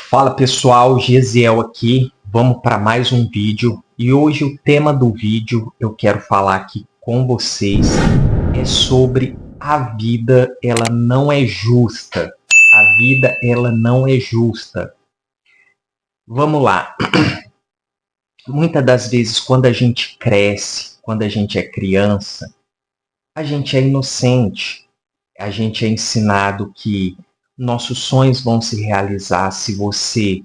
Fala pessoal, Gesiel aqui. Vamos para mais um vídeo. E hoje o tema do vídeo eu quero falar aqui com vocês é sobre a vida, ela não é justa. A vida, ela não é justa. Vamos lá. Muitas das vezes quando a gente cresce, quando a gente é criança, a gente é inocente. A gente é ensinado que nossos sonhos vão se realizar se você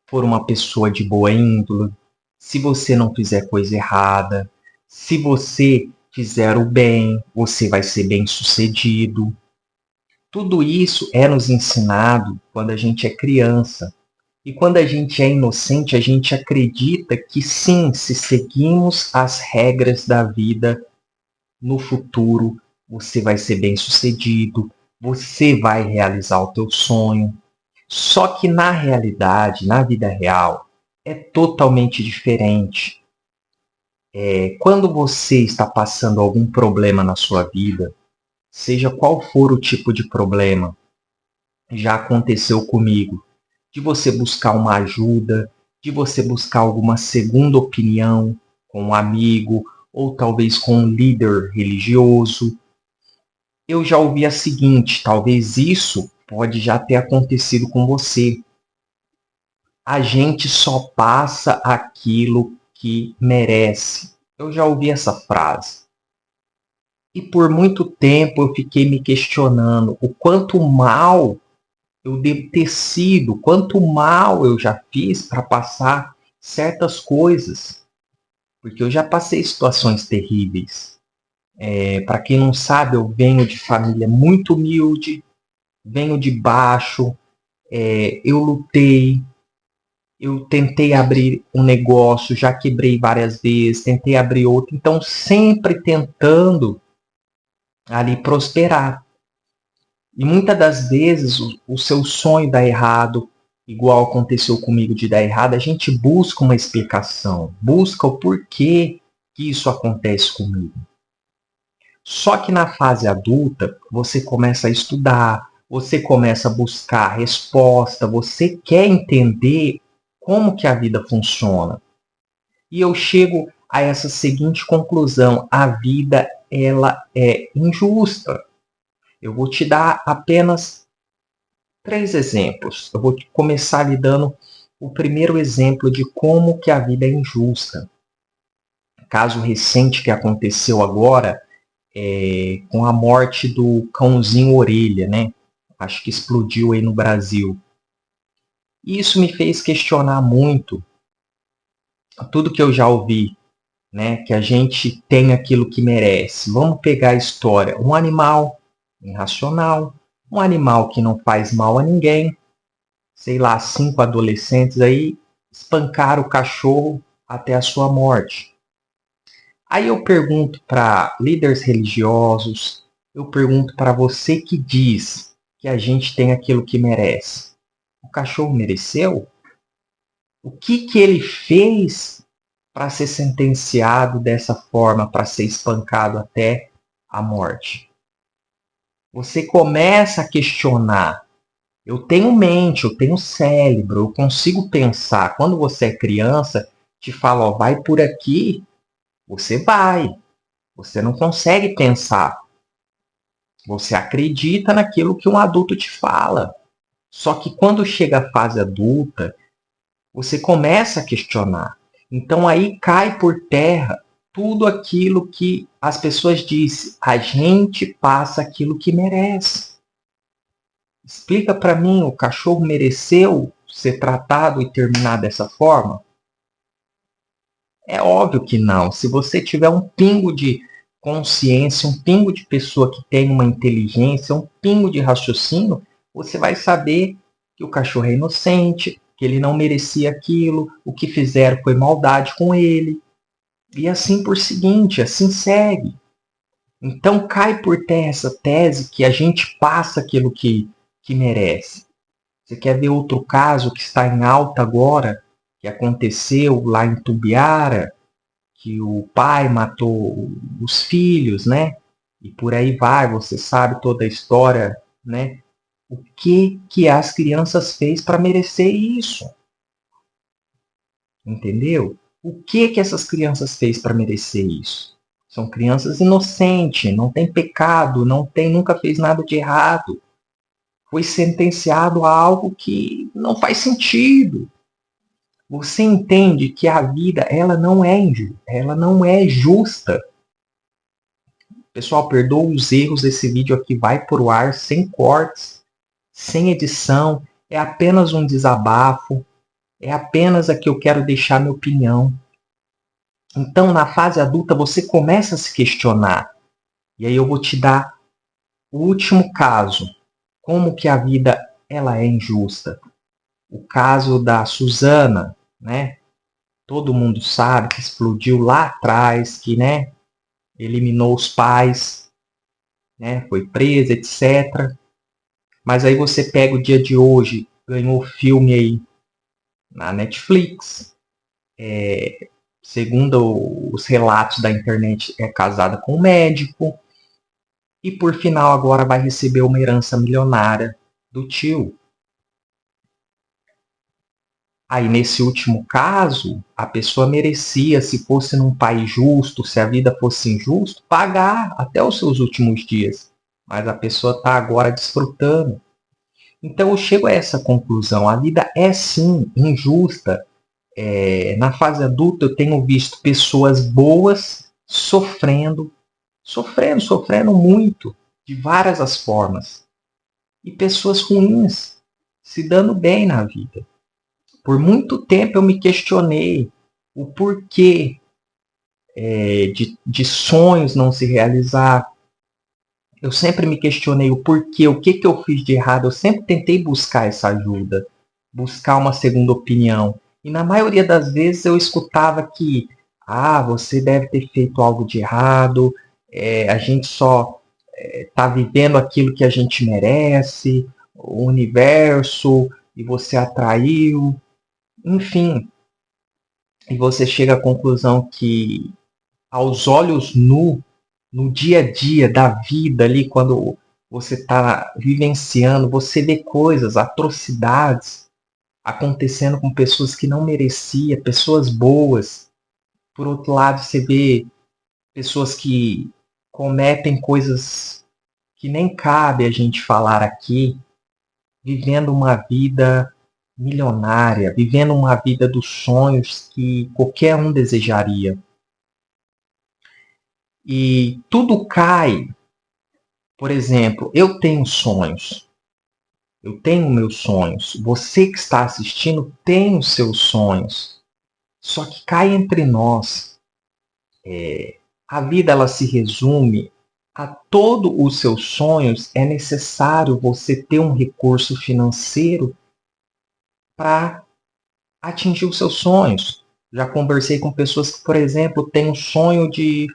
for uma pessoa de boa índole, se você não fizer coisa errada, se você fizer o bem, você vai ser bem-sucedido. Tudo isso é nos ensinado quando a gente é criança. E quando a gente é inocente, a gente acredita que sim, se seguimos as regras da vida, no futuro você vai ser bem-sucedido, você vai realizar o teu sonho. Só que na realidade, na vida real, é totalmente diferente. Quando você está passando algum problema na sua vida, seja qual for o tipo de problema, já aconteceu comigo, de você buscar uma ajuda, de você buscar alguma segunda opinião com um amigo, ou talvez com um líder religioso. Eu já ouvi a seguinte, talvez isso pode já ter acontecido com você. A gente só passa aquilo que merece. Eu já ouvi essa frase. E por muito tempo eu fiquei me questionando o quanto mal eu devo ter sido, quanto mal eu já fiz para passar certas coisas. Porque eu já passei situações terríveis. Para quem não sabe, eu venho de família muito humilde, venho de baixo, eu lutei. Eu tentei abrir um negócio, já quebrei várias vezes, tentei abrir outro, então sempre tentando ali prosperar. E muitas das vezes o seu sonho dá errado, igual aconteceu comigo de dar errado, a gente busca uma explicação, busca o porquê que isso acontece comigo. Só que na fase adulta, você começa a estudar, você começa a buscar resposta, você quer entender como que a vida funciona. E eu chego a essa seguinte conclusão: a vida ela é injusta. Eu vou te dar apenas 3 exemplos. Eu vou começar lhe dando o primeiro exemplo de como que a vida é injusta. Caso recente que aconteceu agora, com a morte do cãozinho Orelha, né? Acho que explodiu aí no Brasil. E isso me fez questionar muito tudo que eu já ouvi, né? Que a gente tem aquilo que merece. Vamos pegar a história. Um animal irracional, um animal que não faz mal a ninguém, sei lá, 5 adolescentes aí espancaram o cachorro até a sua morte. Aí eu pergunto para líderes religiosos, eu pergunto para você que diz que a gente tem aquilo que merece. O cachorro mereceu? O que ele fez para ser sentenciado dessa forma, para ser espancado até a morte? Você começa a questionar. Eu tenho mente, eu tenho cérebro, eu consigo pensar. Quando você é criança, te fala, ó, vai por aqui, você vai. Você não consegue pensar. Você acredita naquilo que um adulto te fala. Só que quando chega a fase adulta, você começa a questionar. Então aí cai por terra tudo aquilo que as pessoas dizem. A gente passa aquilo que merece. Explica para mim, o cachorro mereceu ser tratado e terminar dessa forma? É óbvio que não. Se você tiver um pingo de consciência, um pingo de pessoa que tem uma inteligência, um pingo de raciocínio, você vai saber que o cachorro é inocente, que ele não merecia aquilo, o que fizeram foi maldade com ele. E assim por seguinte, assim segue. Então cai por terra essa tese que a gente passa aquilo que merece. Você quer ver outro caso que está em alta agora, que aconteceu lá em Tubiara, que o pai matou os filhos, né? E por aí vai, você sabe toda a história, né? O que as crianças fez para merecer isso? Entendeu? O que essas crianças fez para merecer isso? São crianças inocentes, não tem pecado, nunca fez nada de errado. Foi sentenciado a algo que não faz sentido. Você entende que a vida ela não é justa. Pessoal, perdoa os erros, esse vídeo aqui vai pro ar sem cortes, sem edição, é apenas um desabafo, é apenas aqui eu quero deixar minha opinião. Então, na fase adulta, você começa a se questionar. E aí eu vou te dar o último caso. Como que a vida ela é injusta? O caso da Suzana, né? Todo mundo sabe que explodiu lá atrás, que, né, eliminou os pais, né, foi presa, etc. Mas aí você pega o dia de hoje, ganhou filme aí na Netflix, segundo os relatos da internet, é casada com um médico, e por final agora vai receber uma herança milionária do tio. Aí nesse último caso, a pessoa merecia, se fosse num país justo, se a vida fosse injusta, pagar até os seus últimos dias. Mas a pessoa está agora desfrutando. Então eu chego a essa conclusão. A vida é sim injusta. Na fase adulta eu tenho visto pessoas boas sofrendo muito, de várias as formas. E pessoas ruins se dando bem na vida. Por muito tempo eu me questionei o porquê de sonhos não se realizar. Eu sempre me questionei o porquê, o que eu fiz de errado. Eu sempre tentei buscar essa ajuda, buscar uma segunda opinião. E na maioria das vezes eu escutava que, você deve ter feito algo de errado, a gente só está vivendo aquilo que a gente merece, o universo, e você atraiu. Enfim, e você chega à conclusão que, aos olhos nu, no dia a dia da vida ali, quando você está vivenciando, você vê coisas, atrocidades acontecendo com pessoas que não merecia, pessoas boas. Por outro lado, você vê pessoas que cometem coisas que nem cabe a gente falar aqui, vivendo uma vida milionária, vivendo uma vida dos sonhos que qualquer um desejaria. E tudo cai. Por exemplo, eu tenho sonhos. Eu tenho meus sonhos. Você que está assistindo tem os seus sonhos. Só que cai entre nós. A vida ela se resume a todos os seus sonhos. É necessário você ter um recurso financeiro para atingir os seus sonhos. Já conversei com pessoas que, por exemplo, têm um sonho de,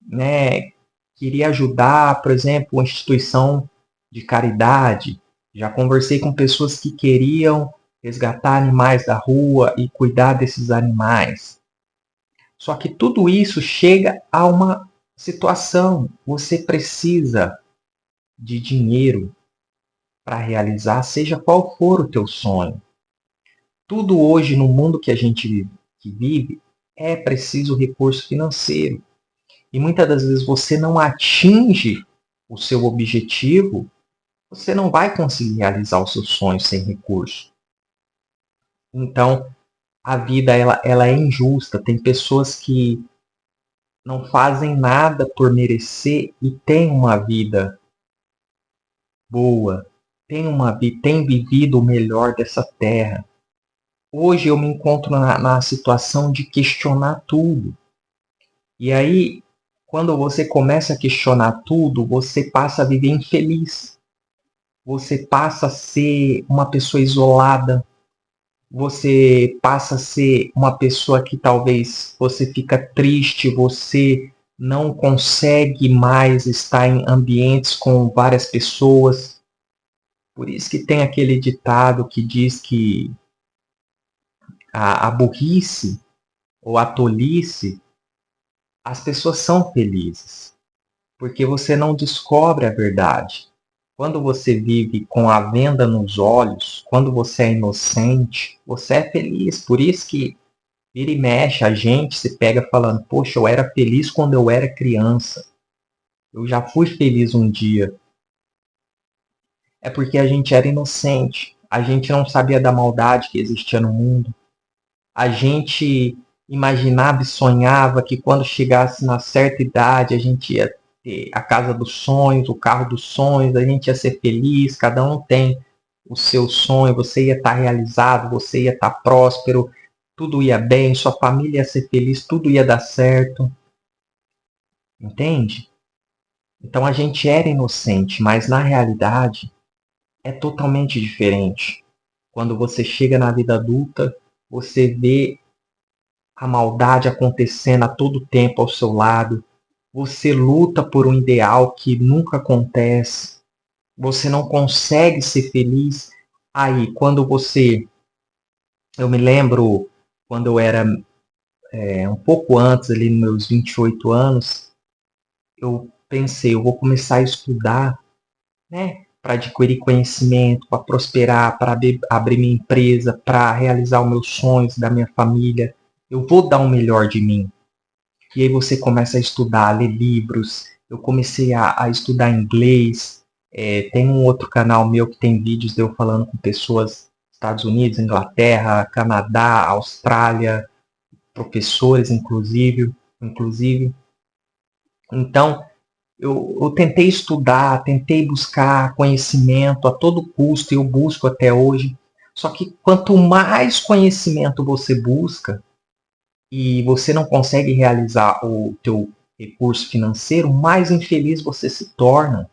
né, queria ajudar, por exemplo, uma instituição de caridade. Já conversei com pessoas que queriam resgatar animais da rua e cuidar desses animais. Só que tudo isso chega a uma situação. Você precisa de dinheiro para realizar, seja qual for o teu sonho. Tudo hoje no mundo que a gente vive é preciso recurso financeiro. E muitas das vezes você não atinge o seu objetivo, você não vai conseguir realizar os seus sonhos sem recurso. Então, a vida ela é injusta. Tem pessoas que não fazem nada por merecer e têm uma vida boa, têm vivido o melhor dessa terra. Hoje eu me encontro na situação de questionar tudo. E aí, quando você começa a questionar tudo, você passa a viver infeliz. Você passa a ser uma pessoa isolada. Você passa a ser uma pessoa que talvez você fica triste, você não consegue mais estar em ambientes com várias pessoas. Por isso que tem aquele ditado que diz que a burrice ou a tolice, as pessoas são felizes, porque você não descobre a verdade. Quando você vive com a venda nos olhos, quando você é inocente, você é feliz. Por isso que vira e mexe, a gente se pega falando, poxa, eu era feliz quando eu era criança. Eu já fui feliz um dia. É porque a gente era inocente. A gente não sabia da maldade que existia no mundo. A gente imaginava e sonhava que quando chegasse na certa idade a gente ia ter a casa dos sonhos, o carro dos sonhos, a gente ia ser feliz, cada um tem o seu sonho, você ia estar realizado, você ia estar próspero, tudo ia bem, sua família ia ser feliz, tudo ia dar certo. Entende? Então a gente era inocente, mas na realidade é totalmente diferente. Quando você chega na vida adulta, você vê a maldade acontecendo a todo tempo ao seu lado. Você luta por um ideal que nunca acontece. Você não consegue ser feliz. Aí, quando você. Eu me lembro quando eu era um pouco antes, ali nos meus 28 anos, eu pensei, eu vou começar a estudar, né? Para adquirir conhecimento, para prosperar, para abrir minha empresa, para realizar os meus sonhos da minha família. Eu vou dar o melhor de mim. E aí você começa a estudar, a ler livros. Eu comecei a estudar inglês. Tem um outro canal meu que tem vídeos de eu falando com pessoas dos Estados Unidos, Inglaterra, Canadá, Austrália, professores inclusive. Então, eu tentei estudar, tentei buscar conhecimento a todo custo, e eu busco até hoje. Só que quanto mais conhecimento você busca, e você não consegue realizar o teu recurso financeiro, mais infeliz você se torna.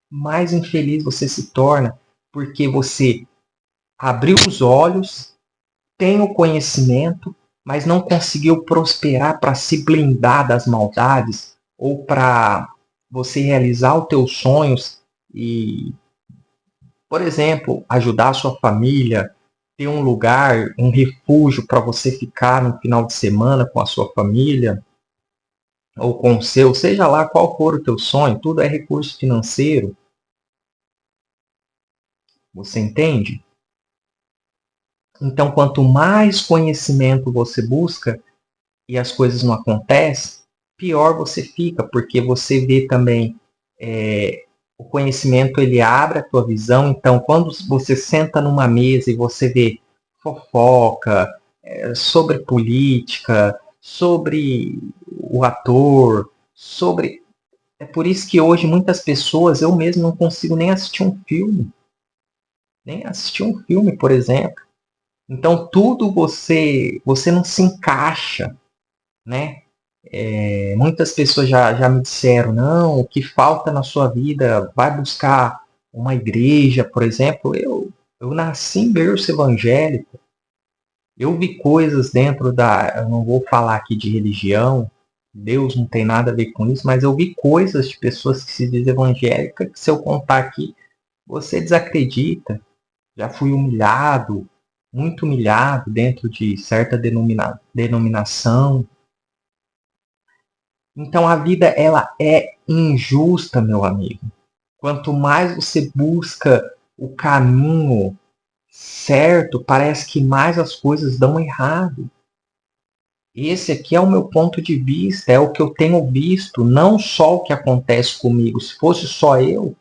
Mais infeliz você se torna porque você abriu os olhos, tem o conhecimento, mas não conseguiu prosperar para se blindar das maldades ou para você realizar os teus sonhos e, por exemplo, ajudar a sua família, ter um lugar, um refúgio para você ficar no final de semana com a sua família ou com o seu, seja lá qual for o teu sonho, tudo é recurso financeiro. Você entende? Então, quanto mais conhecimento você busca e as coisas não acontecem, pior você fica, porque você vê também o conhecimento ele abre a tua visão. Então, quando você senta numa mesa e você vê fofoca sobre política, sobre o ator, sobre é por isso que hoje muitas pessoas, eu mesmo não consigo nem assistir um filme. Nem assistir um filme, por exemplo. Então tudo você não se encaixa, né? Muitas pessoas já me disseram, não, o que falta na sua vida, vai buscar uma igreja, por exemplo. Eu nasci em berço evangélico. Eu vi coisas dentro eu não vou falar aqui de religião, Deus não tem nada a ver com isso, mas eu vi coisas de pessoas que se dizem evangélicas que se eu contar aqui, você desacredita. Já fui humilhado, muito humilhado dentro de certa denominação. Então a vida ela é injusta, meu amigo. Quanto mais você busca o caminho certo, parece que mais as coisas dão errado. Esse aqui é o meu ponto de vista, é o que eu tenho visto, não só o que acontece comigo. Se fosse só eu,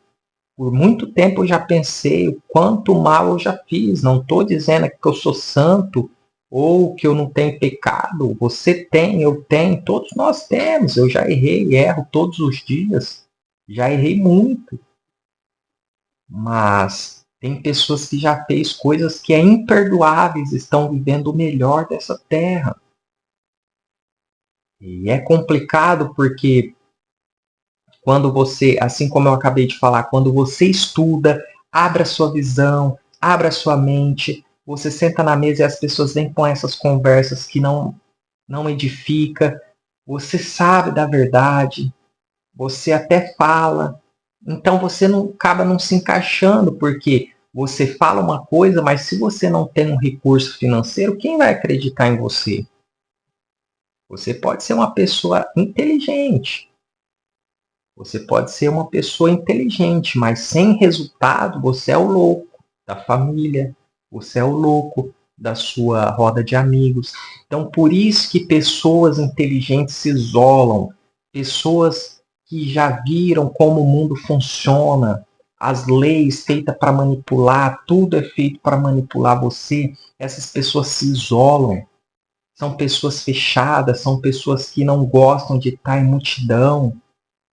por muito tempo eu já pensei o quanto mal eu já fiz. Não estou dizendo que eu sou santo ou que eu não tenho pecado. Você tem, eu tenho, todos nós temos. Eu já errei, erro todos os dias. Já errei muito. Mas tem pessoas que já fez coisas que é imperdoáveis, estão vivendo o melhor dessa terra. E é complicado porque quando você, assim como eu acabei de falar, quando você estuda, abre a sua visão, abre a sua mente, você senta na mesa e as pessoas vêm com essas conversas que não edifica, você sabe da verdade, você até fala, então você não acaba não se encaixando, porque você fala uma coisa, mas se você não tem um recurso financeiro, quem vai acreditar em você? Você pode ser uma pessoa inteligente, Você pode ser uma pessoa inteligente, mas sem resultado, você é o louco da família, você é o louco da sua roda de amigos. Então, por isso que pessoas inteligentes se isolam, pessoas que já viram como o mundo funciona, as leis feitas para manipular, tudo é feito para manipular você. Essas pessoas se isolam. São pessoas fechadas, são pessoas que não gostam de estar em multidão.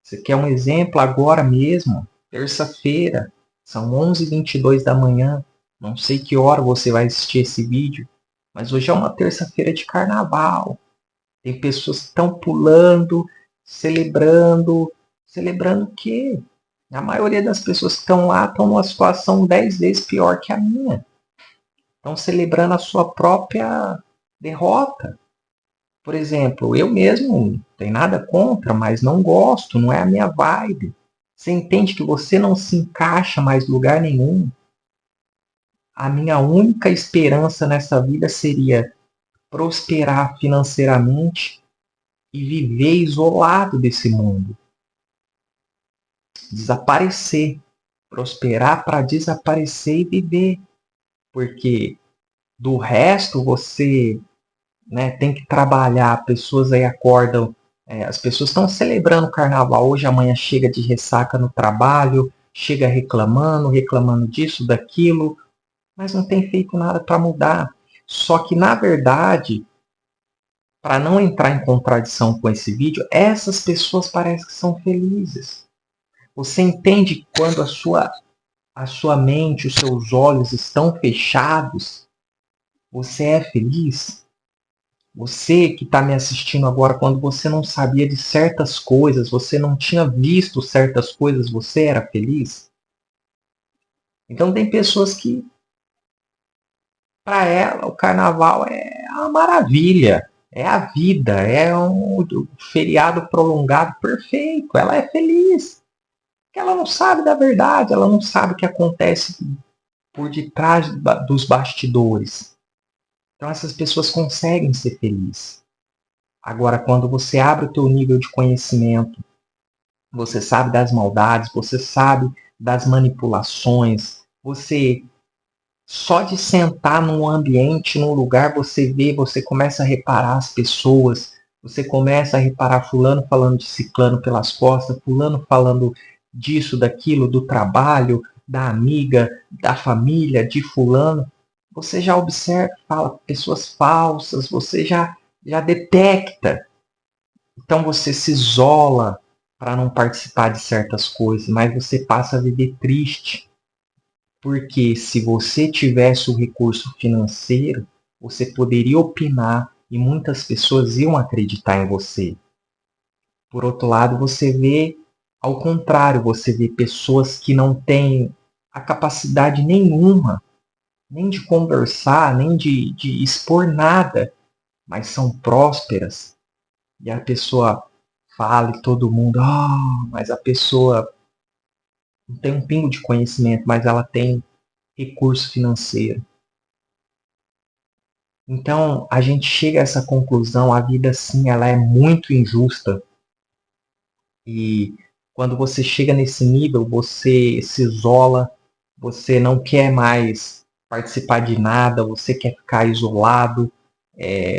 Você quer um exemplo? Agora mesmo, terça-feira, são 11h22 da manhã. Não sei que hora você vai assistir esse vídeo, mas hoje é uma terça-feira de carnaval. Tem pessoas que estão pulando, celebrando. Celebrando o quê? A maioria das pessoas que estão lá estão numa situação 10 vezes pior que a minha. Estão celebrando a sua própria derrota. Por exemplo, eu mesmo não tenho nada contra, mas não gosto, não é a minha vibe. Você entende que você não se encaixa mais em lugar nenhum? A minha única esperança nessa vida seria prosperar financeiramente e viver isolado desse mundo. Desaparecer. Prosperar para desaparecer e viver. Porque do resto você, né, tem que trabalhar. Pessoas aí acordam, as pessoas estão celebrando o carnaval hoje, amanhã chega de ressaca no trabalho, chega reclamando disso, daquilo, mas não tem feito nada para mudar. Só que na verdade, para não entrar em contradição com esse vídeo, essas pessoas parecem que são felizes. Você entende quando a sua mente, os seus olhos estão fechados, você é feliz? Você que está me assistindo agora, quando você não sabia de certas coisas, você não tinha visto certas coisas, você era feliz? Então tem pessoas que, para ela, o carnaval é uma maravilha, é a vida, é um feriado prolongado perfeito. Ela é feliz. Porque ela não sabe da verdade, ela não sabe o que acontece por detrás dos bastidores. Então essas pessoas conseguem ser felizes. Agora, quando você abre o teu nível de conhecimento, você sabe das maldades, você sabe das manipulações, você só de sentar num ambiente, num lugar, você vê, você começa a reparar as pessoas, você começa a reparar fulano falando de ciclano pelas costas, fulano falando disso, daquilo, do trabalho, da amiga, da família, de fulano. Você já observa, fala pessoas falsas, você já detecta. Então você se isola para não participar de certas coisas, mas você passa a viver triste. Porque se você tivesse o recurso financeiro, você poderia opinar e muitas pessoas iam acreditar em você. Por outro lado, você vê ao contrário, você vê pessoas que não têm a capacidade nenhuma, nem de conversar, nem de expor nada, mas são prósperas. E a pessoa fala e todo mundo, mas a pessoa não tem um pingo de conhecimento, mas ela tem recurso financeiro. Então, a gente chega a essa conclusão, a vida sim, ela é muito injusta. E quando você chega nesse nível, você se isola, você não quer mais participar de nada, você quer ficar isolado,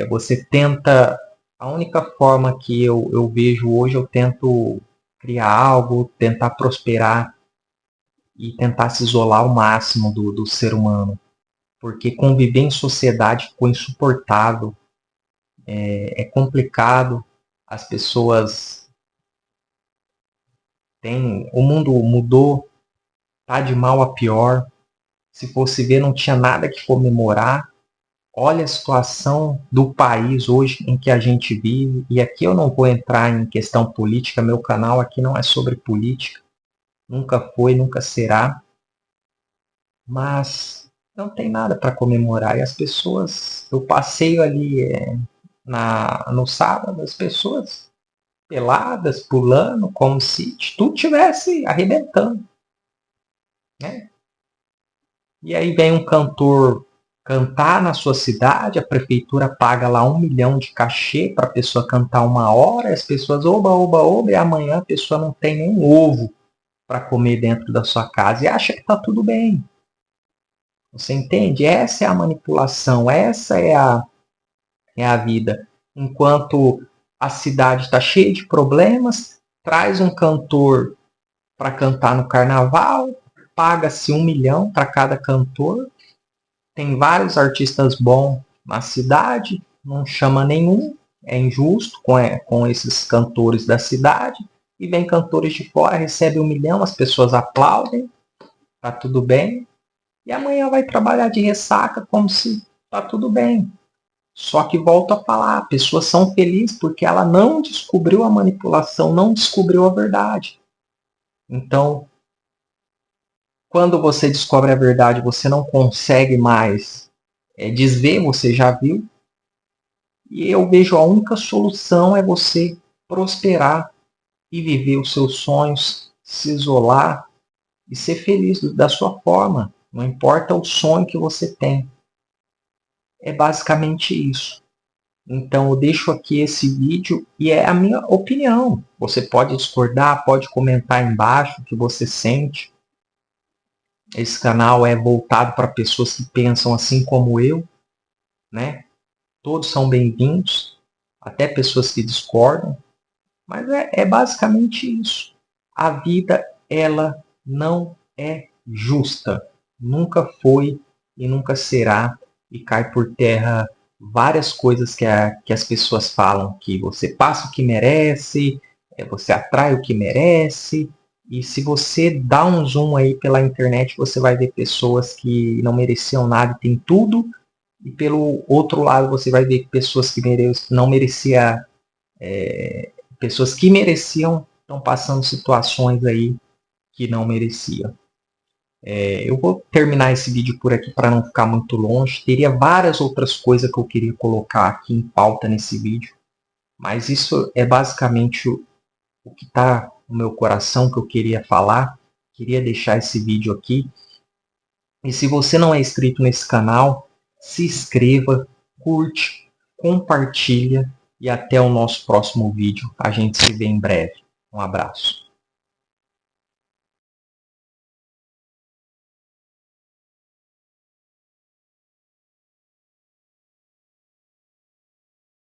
você tenta. A única forma que eu vejo hoje, eu tento criar algo, tentar prosperar e tentar se isolar ao máximo do ser humano. Porque conviver em sociedade ficou insuportável, é complicado, as pessoas têm. O mundo mudou, tá de mal a pior. Se fosse ver, não tinha nada que comemorar. Olha a situação do país hoje em que a gente vive. E aqui eu não vou entrar em questão política, meu canal aqui não é sobre política. Nunca foi, nunca será. Mas não tem nada para comemorar. E as pessoas, eu passeio ali no sábado, as pessoas peladas, pulando, como se tudo estivesse arrebentando. Né? E aí vem um cantor cantar na sua cidade, a prefeitura paga lá 1 milhão de cachê para a pessoa cantar 1 hora, as pessoas oba, oba, oba, e amanhã a pessoa não tem nem ovo para comer dentro da sua casa e acha que está tudo bem. Você entende? Essa é a manipulação, essa é a vida. Enquanto a cidade está cheia de problemas, traz um cantor para cantar no carnaval, paga-se 1 milhão para cada cantor, tem vários artistas bons na cidade, não chama nenhum, é injusto com esses cantores da cidade, e vem cantores de fora, recebe 1 milhão, as pessoas aplaudem, tá tudo bem, e amanhã vai trabalhar de ressaca como se tá tudo bem. Só que volto a falar, pessoas são felizes porque ela não descobriu a manipulação, não descobriu a verdade. Então, quando você descobre a verdade, você não consegue mais desver, você já viu. E eu vejo a única solução é você prosperar e viver os seus sonhos, se isolar e ser feliz da sua forma. Não importa o sonho que você tem. É basicamente isso. Então eu deixo aqui esse vídeo e é a minha opinião. Você pode discordar, pode comentar aí embaixo o que você sente. Esse canal é voltado para pessoas que pensam assim como eu, né? Todos são bem-vindos, até pessoas que discordam. Mas é basicamente isso. A vida, ela não é justa. Nunca foi e nunca será. E cai por terra várias coisas que as pessoas falam. Que você passa o que merece, você atrai o que merece. E se você dá um zoom aí pela internet, você vai ver pessoas que não mereciam nada e tem tudo. E pelo outro lado, você vai ver pessoas que não mereciam... pessoas que mereciam estão passando situações aí que não mereciam. Eu vou terminar esse vídeo por aqui para não ficar muito longe. Teria várias outras coisas que eu queria colocar aqui em pauta nesse vídeo. Mas isso é basicamente o que está no meu coração, que eu queria falar. Queria deixar esse vídeo aqui. E se você não é inscrito nesse canal, se inscreva, curte, compartilha. E até o nosso próximo vídeo. A gente se vê em breve. Um abraço.